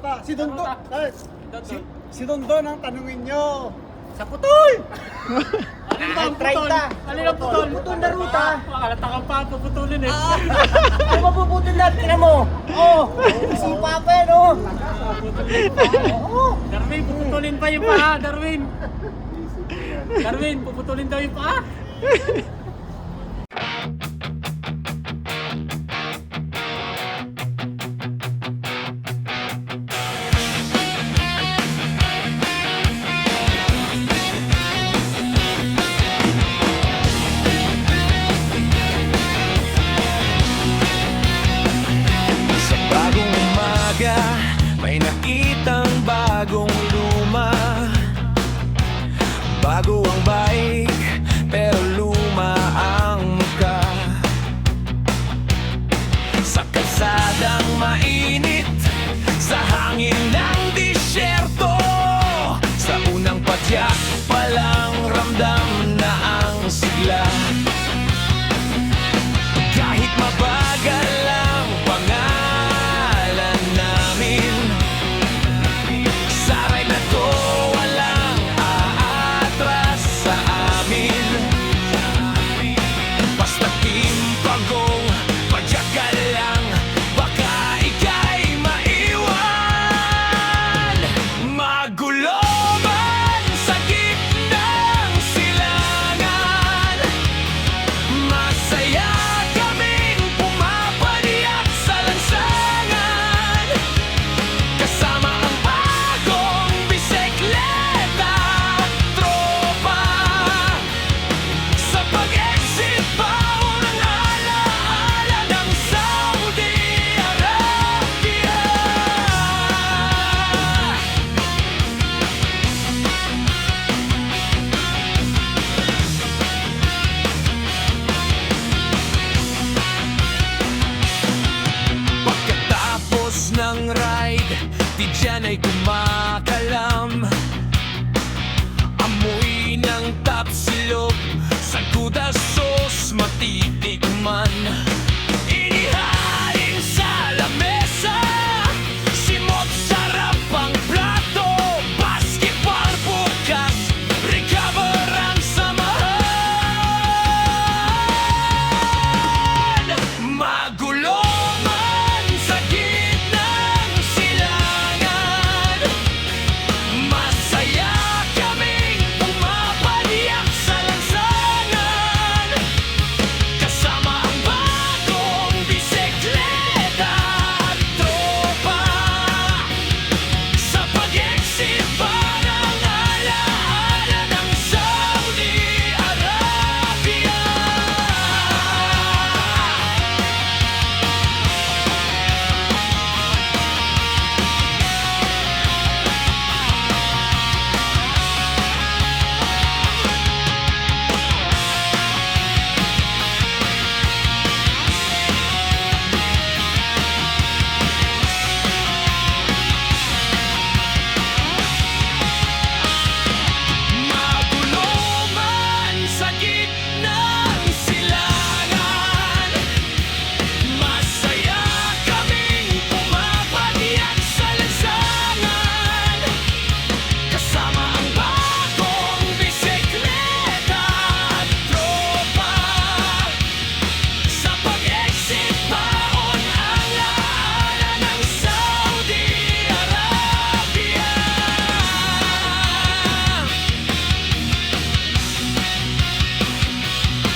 pa. Si Dondon. Si Dondon ang tanungin nyo. Sa putol! Ano ba ang putol? Ano yung putol? Putol na ruta. Makalata ka pa, puputulin eh. Ay, mapuputol na. Tingnan mo. Oh, sipa pa yan, oh. Darwin, puputulin pa yung paa, Darwin. Darwin, puputulin daw yung paa. Sa bagong umaga, may nakitang bagong luma. Bago ang bike, pero luma ang muka. Sa kalsadang mainit, sa hangin ng disyerto. Sa unang padyak, palang ramdam na ang sigla. Kahit mabagal ang pangalan namin, sa ride na to walang aatras sa amin. Basta timpagong padyak ka lang, baka ika'y maiwan. Magulo man sa gitnang silangan, masaya kaming pumapaniyak sa lansangan. Kasama ang bagong bisikleta at tropa. Sa pag-exit baon ang alaala ng Saudi Arabia. Pagkatapos ng ride, di dyan ay kumakalam. Amoy ng tapsilog, sa gouda sauce matitikman. Inihain sa lamesa, simot sarap ang plato. Basketball bukas, recover ang samahan. Magulo man sa gitnang silangan, masaya kaming pumapaniyak sa lansangan. Kasama ang bagong bisikleta at tropa. Sa pag-exit pa ng alaala ng Saudi Arabia. Magulo man sa gitnang silangan, masaya kaming pumapaniyak sa lansangan. Kasama ang bagong bisikleta at tropa. Sa pag-exit baon ang alaala ng Saudi Arabia.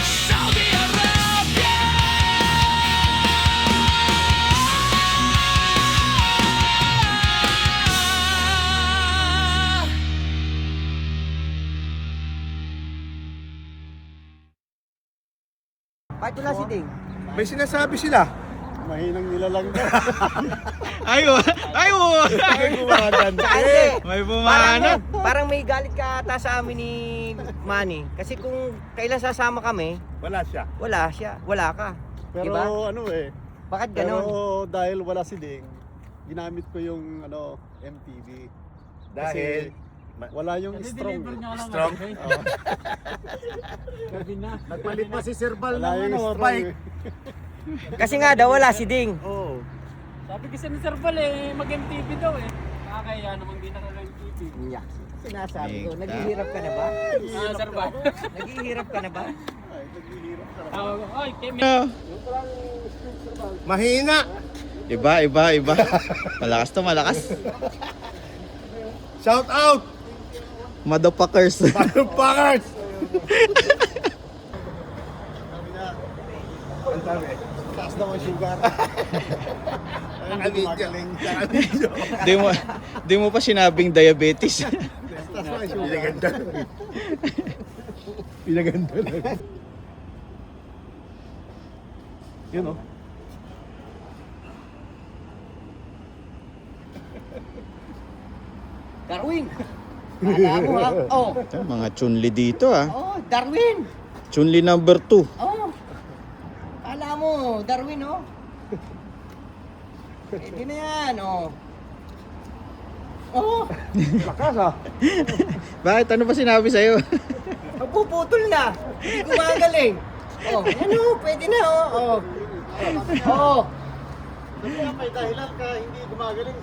Saudi Arabia. Bakit wala si Ding? May sinasabi sila. Mahinang nilalang daw. Ayo, ayo. May gumaganda. Hindi. May bumanat. Parang may galit ka ata sa amin ni Manny. Kasi kung kailan sasama kami, Wala siya. wala siya. Wala ka. Pero Diba? ano eh, Bakit pero ganon? dahil wala si Ding, ginamit ko yung ano, MTV. Dahil Wala yung strong. Deliver niya lang. Strong? Oo. Gabi na. nagpalit pa si Sir Bal Wala ng yung ano, strong. bike. eh. Kasi nga daw wala si Ding. Oo. Sabi kasi ni Sir Val mag-MTV daw Nakakaya namang di naka-MTV. Yeah. Sinasabi ko, Ika. naghihirap ka na ba? Sir Val. Naghihirap ka na ba? Ay, kaya Mahina. Iba. Malakas to, malakas. Shout out. Motherfuckers. Pakers. Taas na ang sugar. Nakabidyo. di mo pa sinabing diabetes. Taas na ang sugar. Pinaganda. Pinaganda lang. Yun o. Darwin! Kala mo ha? Oh, Mga chunli dito oh, Darwin! Chunli number 2. Oh! Kala mo, Darwin oh. Pwede na yan, oh. Oh, Lakas ha. Bakit? Ano pa sinabi sa'yo? magpuputol na. Hindi gumagaling. Oh, ano, pwede na oh. Oh. Oh. Kaya may dahilan ka hindi gumagaling.